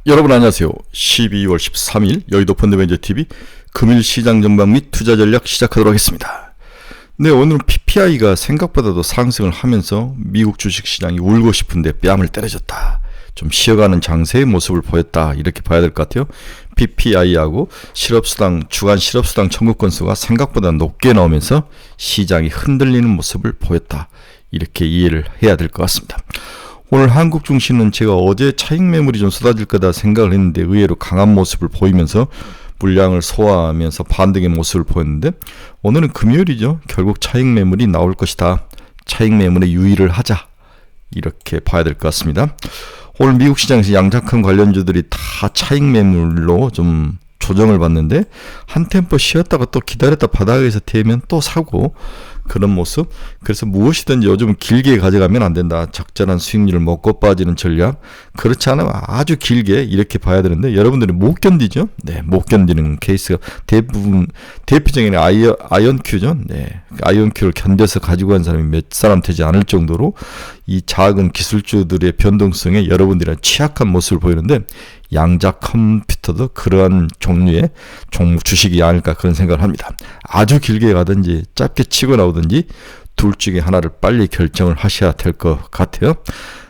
여러분 안녕하세요. 12월 13일 여의도 펀드매니저TV 금일 시장 전망 및 투자 전략 시작하도록 하겠습니다. 네, 오늘은 PPI가 생각보다도 상승을 하면서 미국 주식시장이 울고 싶은데 뺨을 때려줬다. 좀 쉬어가는 장세의 모습을 보였다. 이렇게 봐야 될 것 같아요. PPI하고 주간 실업수당 청구 건수가 생각보다 높게 나오면서 시장이 흔들리는 모습을 보였다. 이렇게 이해를 해야 될 것 같습니다. 오늘 한국 증시는 제가 어제 차익 매물이 좀 쏟아질 거다 생각을 했는데 의외로 강한 모습을 보이면서 물량을 소화하면서 반등의 모습을 보였는데 오늘은 금요일이죠. 결국 차익 매물이 나올 것이다. 차익 매물에 유의를 하자. 이렇게 봐야 될 것 같습니다. 오늘 미국 시장에서 양자칸 관련주들이 다 차익 매물로 좀 조정을 받는데 한 템포 쉬었다가 또 기다렸다 바닥에서 대면 또 사고 그런 모습. 그래서 무엇이든지 요즘 길게 가져가면 안 된다. 적절한 수익률을 먹고 빠지는 전략. 그렇지 않으면 아주 길게 이렇게 봐야 되는데 여러분들이 못 견디죠. 네, 못 견디는 케이스가 대부분 대표적인 아이언큐죠. 네, 아이언큐를 견뎌서 가지고 간 사람이 몇 사람 되지 않을 정도로 이 작은 기술주들의 변동성에 여러분들이 취약한 모습을 보이는데 양자 컴퓨터도 그러한 종류의 주식이 아닐까 그런 생각을 합니다. 아주 길게 가든지 짧게 치고 나오든지 둘 중에 하나를 빨리 결정을 하셔야 될 것 같아요.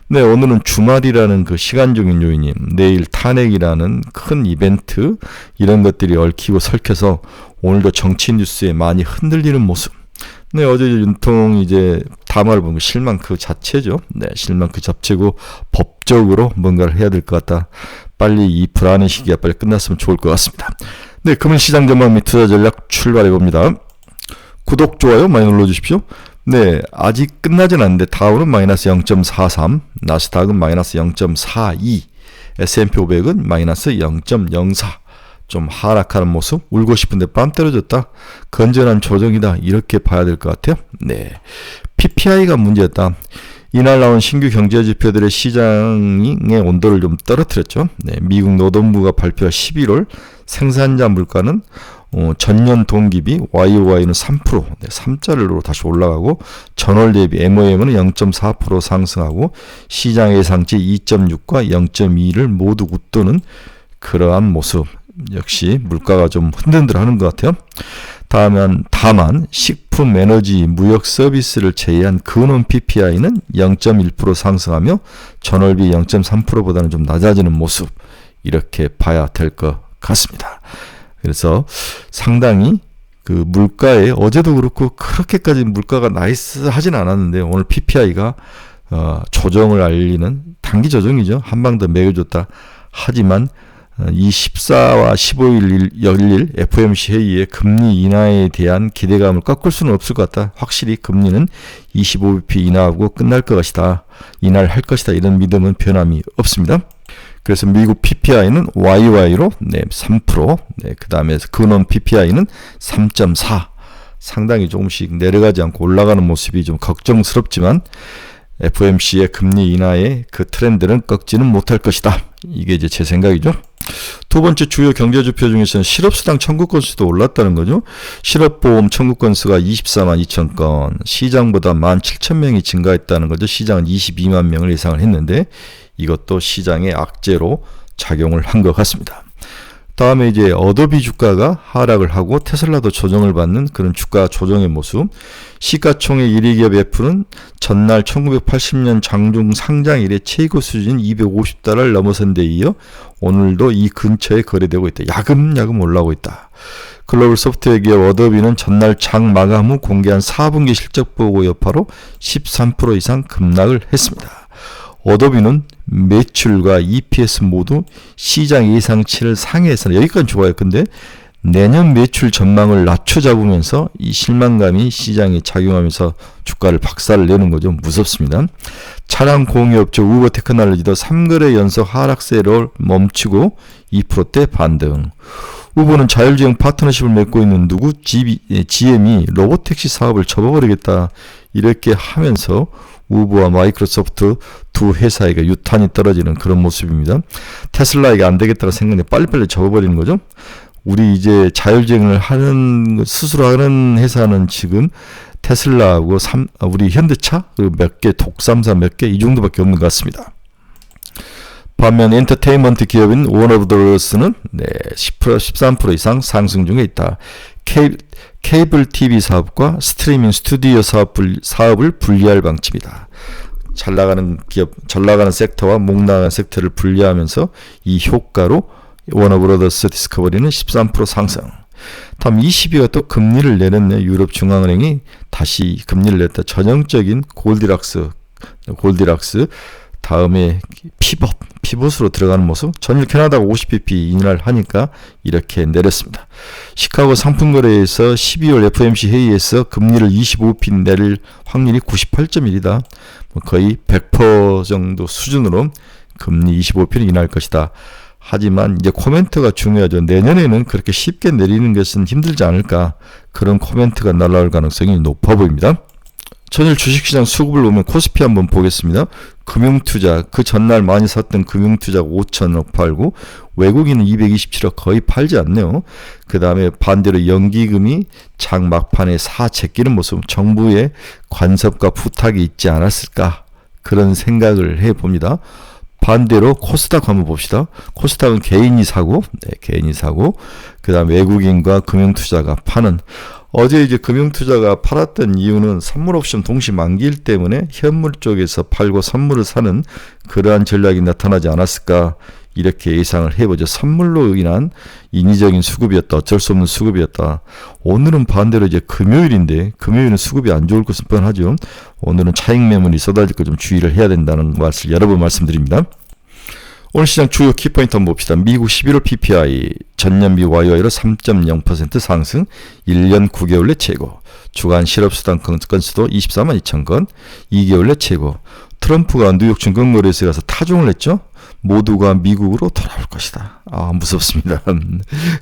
네, 오늘은 주말이라는 그 시간적인 요인이 내일 탄핵이라는 큰 이벤트 이런 것들이 얽히고 설켜서 오늘도 정치 뉴스에 많이 흔들리는 모습. 네, 어제 윤통 담화를 보면 실망 그 자체죠. 네, 실망 그 자체고 법적으로 뭔가를 해야 될 것 같다. 빨리 이 불안의 시기가 빨리 끝났으면 좋을 것 같습니다. 네, 금일 시장 전망 및 투자 전략 출발해 봅니다. 구독, 좋아요 많이 눌러주십시오. 네, 아직 끝나진 않는데 다우는 마이너스 0.43, 나스닥은 마이너스 0.42, S&P 500은 마이너스 0.04. 좀 하락하는 모습, 울고 싶은데 뺨 때려줬다. 건전한 조정이다. 이렇게 봐야 될 것 같아요. 네, PPI가 문제였다. 이날 나온 신규 경제지표들의 시장의 온도를 좀 떨어뜨렸죠. 네, 미국 노동부가 발표한 11월 생산자 물가는 전년 동기비 YOY는 3%, 네, 3자리로 다시 올라가고 전월 대비 MOM은 0.4% 상승하고 시장 예상치 2.6과 0.2를 모두 웃도는 그러한 모습. 역시 물가가 좀 흔들흔들하는 것 같아요. 다만 식품, 에너지, 무역 서비스를 제외한 근원 PPI는 0.1% 상승하며 전월비 0.3%보다는 좀 낮아지는 모습 이렇게 봐야 될 것 같습니다. 그래서 상당히 그 물가에 어제도 그렇고 그렇게까지 물가가 나이스하진 않았는데 오늘 PPI가 조정을 알리는 단기 조정이죠. 한 방 더 매겨줬다. 하지만 이 14와 15일 열릴 FOMC 회의의 금리 인하에 대한 기대감을 꺾을 수는 없을 것 같다. 확실히 금리는 25bp 인하하고 끝날 것이다. 인하를 할 것이다. 이런 믿음은 변함이 없습니다. 그래서 미국 PPI는 YY로 3%, 그 다음에 근원 PPI는 3.4. 상당히 조금씩 내려가지 않고 올라가는 모습이 좀 걱정스럽지만 FOMC의 금리 인하의 그 트렌드는 꺾지는 못할 것이다. 이게 제 생각이죠. 두 번째 주요 경제지표 중에서는 실업수당 청구 건수도 올랐다는 거죠. 실업보험 청구 건수가 24만 2천 건, 시장보다 17,000명이 증가했다는 거죠. 시장은 22만 명을 예상을 했는데 이것도 시장의 악재로 작용을 한 것 같습니다. 다음에 어도비 주가가 하락을 하고 테슬라도 조정을 받는 그런 주가 조정의 모습. 시가총액 1위 기업 애플은 전날 1980년 장중 상장 이래 최고 수준 250달러를 넘어선 데 이어 오늘도 이 근처에 거래되고 있다. 야금야금 올라오고 있다. 글로벌 소프트웨어 기업 어도비는 전날 장 마감 후 공개한 4분기 실적 보고 여파로 13% 이상 급락을 했습니다. 어도비는 매출과 EPS 모두 시장 예상치를 상회해서 여기까지 좋아요. 근데 내년 매출 전망을 낮춰 잡으면서 이 실망감이 시장에 작용하면서 주가를 박살을 내는 거죠. 무섭습니다. 차량 공유업체 우버 테크놀로지도 3거래 연속 하락세를 멈추고 2%대 반등. 우버는 자율주행 파트너십을 맺고 있는 GM이 로보택시 사업을 접어버리겠다. 이렇게 하면서 우버와 마이크로소프트 두 회사에게 유탄이 떨어지는 그런 모습입니다. 테슬라에게 안 되겠다고 생각해 빨리빨리 접어버리는 거죠. 우리 자율주행을 스스로 하는 회사는 지금 테슬라하고 우리 현대차 몇 개, 독삼사 몇 개 이 정도밖에 없는 것 같습니다. 반면 엔터테인먼트 기업인 워너브라더스는 10%, 13% 이상 상승 중에 있다. 케이블 TV 사업과 스트리밍 스튜디오 사업을 분리할 방침이다. 잘 나가는 기업, 잘 나가는 섹터와 못 나가는 섹터를 분리하면서 이 효과로 워너브라더스 디스커버리는 13% 상승. 다음 22가 또 금리를 내렸네. 유럽 중앙은행이 다시 금리를 냈다. 전형적인 골디락스 다음에 피벗으로 들어가는 모습. 전일 캐나다가 50bp 인하를 하니까 이렇게 내렸습니다. 시카고 상품거래에서 12월 FOMC 회의에서 금리를 25bp 내릴 확률이 98.1이다. 거의 100% 정도 수준으로 금리 25bp를 인하할 것이다. 하지만 이제 코멘트가 중요하죠. 내년에는 그렇게 쉽게 내리는 것은 힘들지 않을까. 그런 코멘트가 날아올 가능성이 높아 보입니다. 전일 주식시장 수급을 보면 코스피 한번 보겠습니다. 금융투자, 그 전날 많이 샀던 금융투자가 5천억 팔고 외국인은 227억 거의 팔지 않네요. 그 다음에 반대로 연기금이 장 막판에 제끼는 모습, 정부의 관섭과 부탁이 있지 않았을까 그런 생각을 해봅니다. 반대로 코스닥 한번 봅시다. 코스닥은 개인이 사고 그 다음 외국인과 금융투자가 파는. 어제 이제 금융투자가 팔았던 이유는 선물 옵션 동시 만기일 때문에 현물 쪽에서 팔고 선물을 사는 그러한 전략이 나타나지 않았을까 이렇게 예상을 해보죠. 선물로 인한 인위적인 수급이었다. 어쩔 수 없는 수급이었다. 오늘은 반대로 이제 금요일인데 금요일은 수급이 안 좋을 것은 뻔하죠. 오늘은 차익 매물이 쏟아질 거 좀 주의를 해야 된다는 것을 여러 번 말씀드립니다. 오늘 시장 주요 키포인트 한번 봅시다. 미국 11월 PPI 전년비 YOY로 3.0% 상승, 1년 9개월 내 최고. 주간 실업수당 건수도 24만 2천 건, 2개월 내 최고. 트럼프가 뉴욕 증권거래소에 가서 타종을 했죠. 모두가 미국으로 돌아올 것이다. 무섭습니다.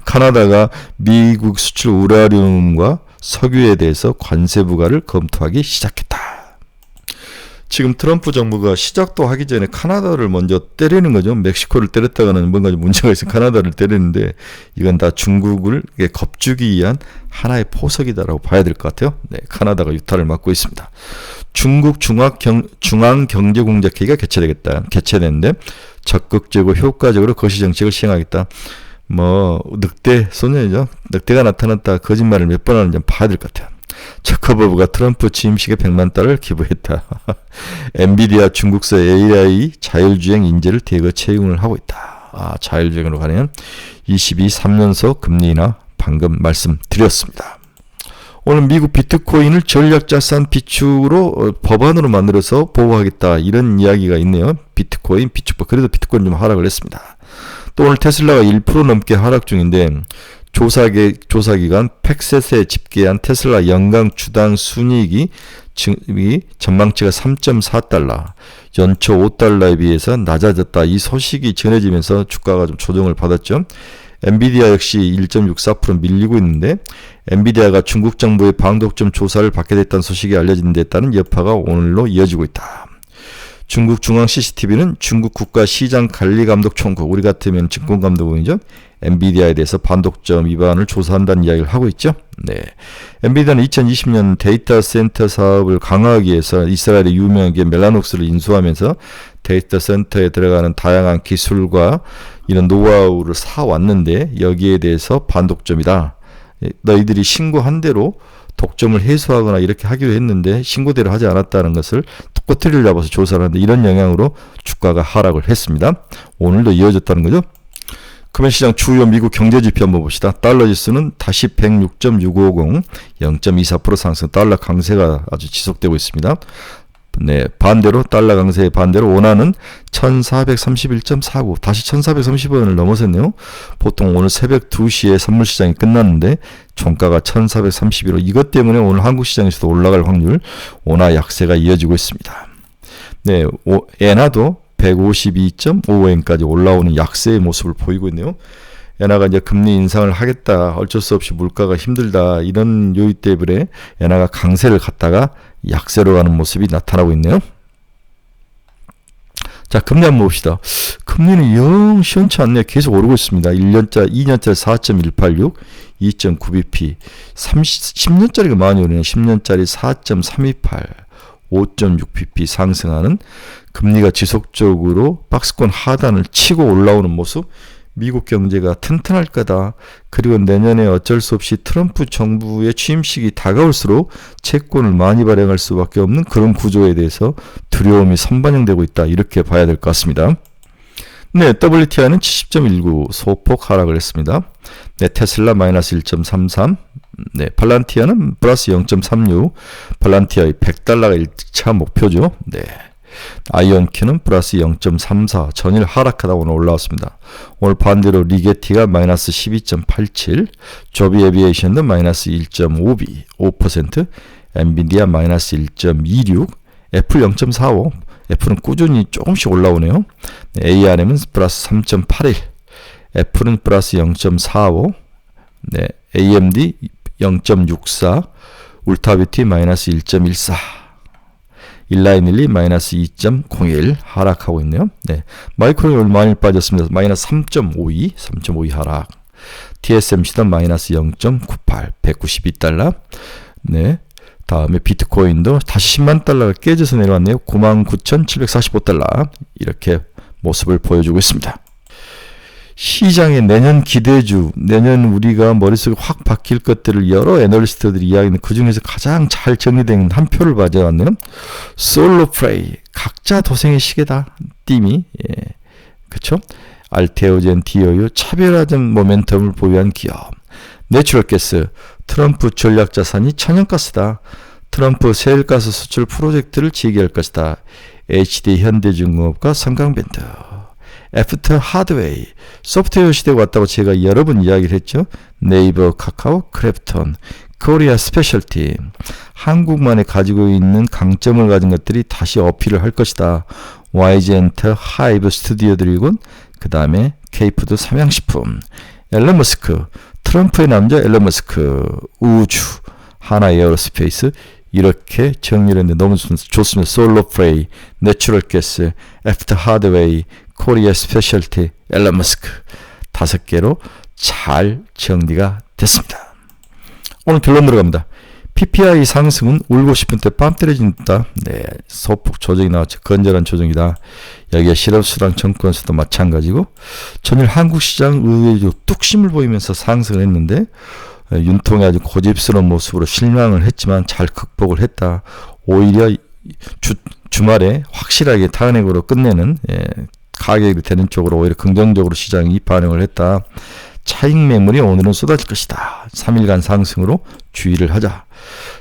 카나다가 미국 수출 우라늄과 석유에 대해서 관세 부과를 검토하기 시작했다. 지금 트럼프 정부가 시작도 하기 전에 카나다를 먼저 때리는 거죠. 멕시코를 때렸다가는 뭔가 문제가 있어서 카나다를 때리는데 이건 다 중국을 겁주기 위한 하나의 포석이다라고 봐야 될 것 같아요. 카나다가 유타를 맡고 있습니다. 중국 중앙경제공작회의가 개최되는데 적극적으고 효과적으로 거시정책을 시행하겠다. 늑대 소년이죠. 늑대가 나타났다 거짓말을 몇 번 하는지 봐야 될 것 같아요. 저커버브가 트럼프 취임식에 100만 달러를 기부했다. 엔비디아 중국서 AI 자율주행 인재를 대거 채용을 하고 있다. 자율주행으로 가는 3년서 금리 인하 방금 말씀드렸습니다. 오늘 미국 비트코인을 전략자산 비축으로 법안으로 만들어서 보호하겠다 이런 이야기가 있네요. 비트코인 비축법. 그래도 비트코인 좀 하락을 했습니다. 또 오늘 테슬라가 1% 넘게 하락 중인데 조사기관 팩셋에 집계한 테슬라 연간 주당 순이익이 전망치가 3.4달러, 연초 5달러에 비해서 낮아졌다. 이 소식이 전해지면서 주가가 좀 조정을 받았죠. 엔비디아 역시 1.64% 밀리고 있는데 엔비디아가 중국 정부의 방독점 조사를 받게 됐다는 소식이 알려진 데 따른 여파가 오늘로 이어지고 있다. 중국 중앙 CCTV는 중국 국가시장관리감독총국, 우리 같으면 증권감독원이죠. 엔비디아에 대해서 반독점 위반을 조사한다는 이야기를 하고 있죠. 엔비디아는 2020년 데이터 센터 사업을 강화하기 위해서 이스라엘의 유명한 기업 멜라녹스를 인수하면서 데이터 센터에 들어가는 다양한 기술과 이런 노하우를 사왔는데 여기에 대해서 반독점이다. 너희들이 신고한 대로 독점을 해소하거나 이렇게 하기로 했는데 신고대로 하지 않았다는 것을 꼬투리를 잡아서 조사를 하는데 이런 영향으로 주가가 하락을 했습니다. 오늘도 이어졌다는 거죠. 금연시장 주요 미국 경제지표 한번 봅시다. 달러지수는 다시 106.650, 0.24% 상승. 달러 강세가 아주 지속되고 있습니다. 반대로 달러 강세의 반대로 원화는 1431.49, 다시 1430원을 넘어섰네요. 보통 오늘 새벽 2시에 선물시장이 끝났는데 종가가 1431원. 이것 때문에 오늘 한국시장에서도 올라갈 확률, 원화 약세가 이어지고 있습니다. 엔화도 152.55엔까지 올라오는 약세의 모습을 보이고 있네요. 엔화가 이제 금리 인상을 하겠다, 어쩔 수 없이 물가가 힘들다, 이런 요인 때문에 엔화가 강세를 갔다가 약세로 가는 모습이 나타나고 있네요. 자, 금리 한번 봅시다. 금리는 영 시원치 않네요. 계속 오르고 있습니다. 2년짜리 4.186, 2.9bp, 10년짜리가 많이 오르네요. 10년짜리 4.328, 5.6pp 상승하는 금리가 지속적으로 박스권 하단을 치고 올라오는 모습, 미국 경제가 튼튼할 거다. 그리고 내년에 어쩔 수 없이 트럼프 정부의 취임식이 다가올수록 채권을 많이 발행할 수밖에 없는 그런 구조에 대해서 두려움이 선반영되고 있다. 이렇게 봐야 될 것 같습니다. 네, WTI는 70.19 소폭 하락을 했습니다. 네, 테슬라 마이너스 1.33, 네, 팔란티아는 플러스 0.36, 팔란티아의 $100가 1차 목표죠. 네. 아이언큐는 플러스 0.34, 전일 하락하다 오늘 올라왔습니다. 오늘 반대로 리게티가 마이너스 12.87, 조비 에비에이션도 마이너스 1.52, 5%, 엔비디아 마이너스 1.26, 애플 0.45, 애플은 꾸준히 조금씩 올라오네요. ARM은 플러스 3.81, 애플은 플러스 0.45, 네, AMD 0.64, 울타뷰티 마이너스 1.14, 일라이닐리 마이너스 2.01 하락하고 있네요. 네, 마이크론이 많이 빠졌습니다. 마이너스 3.52 하락. TSMC도 마이너스 0.98, $192. 네, 다음에 비트코인도 다시 10만 달러가 깨져서 내려왔네요. 99,745달러. 이렇게 모습을 보여주고 있습니다. 시장의 내년 기대주, 내년 우리가 머릿속에 확 박힐 것들을 여러 애널리스트들이 이야기하는 그 중에서 가장 잘 정리된 한 표를 가져왔네요. 솔로 플레이, 각자 도생의 시계다. 띠미, 예, 그쵸? 알테오젠, 디오유, 차별화된 모멘텀을 보유한 기업. 내추럴가스, 트럼프 전략자산이 천연가스다. 트럼프 셰일가스 수출 프로젝트를 재개할 것이다. HD 현대중공업과 삼강밴드. 애프터 하드웨이, 소프트웨어 시대가 왔다고 제가 여러 번 이야기를 했죠. 네이버, 카카오, 크래프톤, 코리아 스페셜티. 한국만에 가지고 있는 강점을 가진 것들이 다시 어필을 할 것이다. YG엔터, 하이브 스튜디오들이군. 그 다음에 케이푸드 삼양식품. 앨런 머스크, 트럼프의 남자 앨런 머스크, 우주, 하나 에어로스페이스. 이렇게 정리를 했는데 너무 좋습니다. 솔로 플레이, 내추럴 가스, 애프터 하드웨이, 코리아 스페셜티, 앨런 머스크 5개로 잘 정리가 됐습니다. 오늘 결론 들어갑니다. PPI 상승은 울고 싶은 때 뺨 때려진다. 네, 소폭 조정이 나왔죠. 건전한 조정이다. 여기에 실업수당 정권수도 마찬가지고 전일 한국시장 의외로 뚝심을 보이면서 상승을 했는데 윤통이 아주 고집스러운 모습으로 실망을 했지만 잘 극복을 했다. 오히려 주말에 확실하게 탄핵으로 끝내는 가격이 되는 쪽으로 오히려 긍정적으로 시장이 반응을 했다. 차익 매물이 오늘은 쏟아질 것이다. 3일간 상승으로 주의를 하자.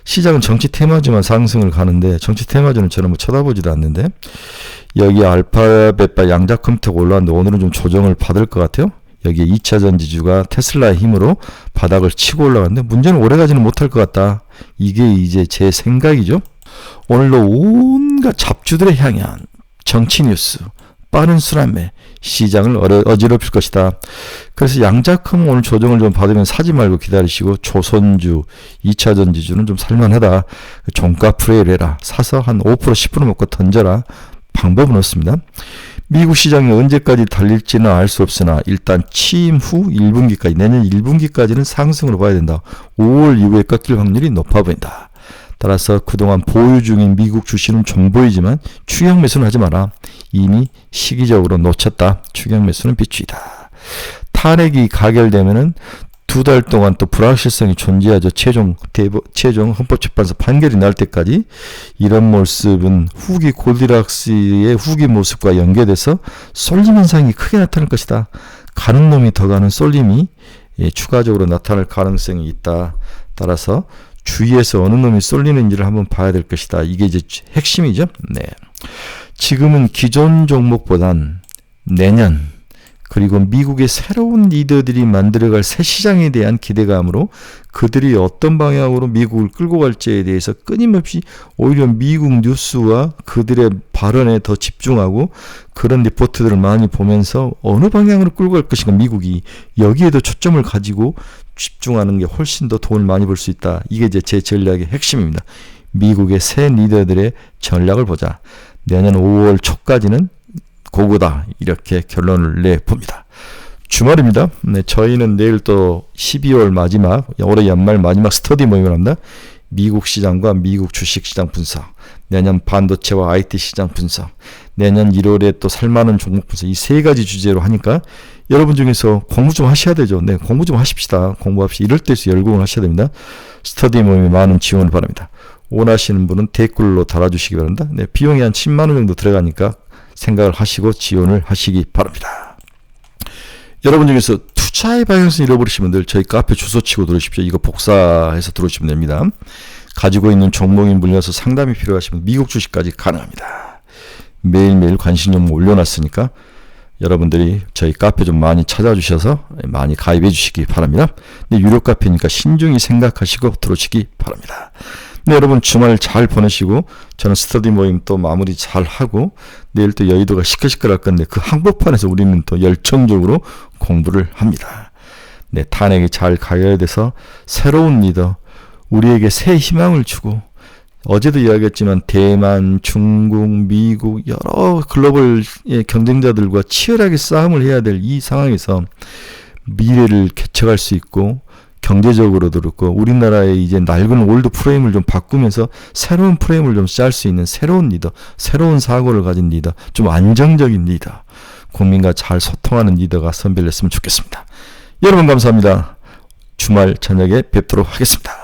시장은 정치 테마주만 상승을 가는데 정치 테마주는 저는 뭐 쳐다보지도 않는데 여기 알파벳바 양자 컴퓨터가 올라왔는데 오늘은 좀 조정을 받을 것 같아요. 여기에 2차전 지주가 테슬라의 힘으로 바닥을 치고 올라갔는데 문제는 오래가지는 못할 것 같다. 이게 이제 제 생각이죠. 오늘도 온갖 잡주들의 향연, 정치 뉴스, 빠른 순환매, 시장을 어지럽힐 것이다. 그래서 양자컴 오늘 조정을 좀 받으면 사지 말고 기다리시고 조선주, 2차전 지주는 좀 살만하다. 종가 프레이를 해라. 사서 한 5% 10% 먹고 던져라. 방법은 없습니다. 미국 시장이 언제까지 달릴지는 알 수 없으나 일단 취임 후 1분기까지 내년 1분기까지는 상승으로 봐야 된다. 5월 이후에 꺾일 확률이 높아 보인다. 따라서 그동안 보유 중인 미국 주식은 좀 보이지만 추격 매수는 하지 마라. 이미 시기적으로 놓쳤다. 추격 매수는 비추이다. 탄핵이 가결되면은 2달 동안 또 불확실성이 존재하죠. 최종 헌법재판소 판결이 날 때까지 이런 모습은 후기 골디락스의 후기 모습과 연계돼서 쏠림 현상이 크게 나타날 것이다. 가는 놈이 더 가는 쏠림이 추가적으로 나타날 가능성이 있다. 따라서 주위에서 어느 놈이 쏠리는지를 한번 봐야 될 것이다. 이게 이제 핵심이죠. 네. 지금은 기존 종목보단 내년 그리고 미국의 새로운 리더들이 만들어갈 새 시장에 대한 기대감으로 그들이 어떤 방향으로 미국을 끌고 갈지에 대해서 끊임없이 오히려 미국 뉴스와 그들의 발언에 더 집중하고 그런 리포트들을 많이 보면서 어느 방향으로 끌고 갈 것인가 미국이 여기에도 초점을 가지고 집중하는 게 훨씬 더 돈을 많이 벌 수 있다. 이게 이제 제 전략의 핵심입니다. 미국의 새 리더들의 전략을 보자. 내년 5월 초까지는 고고다. 이렇게 결론을 내봅니다. 주말입니다. 네, 저희는 내일 또 12월 마지막, 올해 연말 마지막 스터디 모임을 합니다. 미국 시장과 미국 주식시장 분석, 내년 반도체와 IT 시장 분석, 내년 1월에 또 살만한 종목 분석, 이 세 가지 주제로 하니까 여러분 중에서 공부 좀 하셔야 되죠. 네, 공부 좀 하십시다. 공부합시다. 이럴 때서 열공을 하셔야 됩니다. 스터디 모임에 많은 지원을 바랍니다. 원하시는 분은 댓글로 달아주시기 바랍니다. 네, 비용이 한 10만 원 정도 들어가니까 생각을 하시고 지원을 하시기 바랍니다. 여러분 중에서 투자의 방향성을 잃어버리신 분들 저희 카페 주소 치고 들어오십시오. 이거 복사해서 들어오시면 됩니다. 가지고 있는 종목이 물려서 상담이 필요하시면 미국 주식까지 가능합니다. 매일매일 관심 종목 올려놨으니까 여러분들이 저희 카페 좀 많이 찾아주셔서 많이 가입해 주시기 바랍니다. 근데 유료 카페니까 신중히 생각하시고 들어오시기 바랍니다. 네, 여러분 주말 잘 보내시고 저는 스터디 모임 또 마무리 잘 하고 내일 또 여의도가 시끌시끌할 건데 그 한복판에서 우리는 또 열정적으로 공부를 합니다. 네, 탄핵이 잘 가야 돼서 새로운 리더, 우리에게 새 희망을 주고 어제도 이야기했지만 대만, 중국, 미국 여러 글로벌 경쟁자들과 치열하게 싸움을 해야 될 이 상황에서 미래를 개척할 수 있고 경제적으로도 그렇고 우리나라의 이제 낡은 올드 프레임을 좀 바꾸면서 새로운 프레임을 좀 짤 수 있는 새로운 리더, 새로운 사고를 가진 리더, 좀 안정적인 리더, 국민과 잘 소통하는 리더가 선별됐으면 좋겠습니다. 여러분 감사합니다. 주말 저녁에 뵙도록 하겠습니다.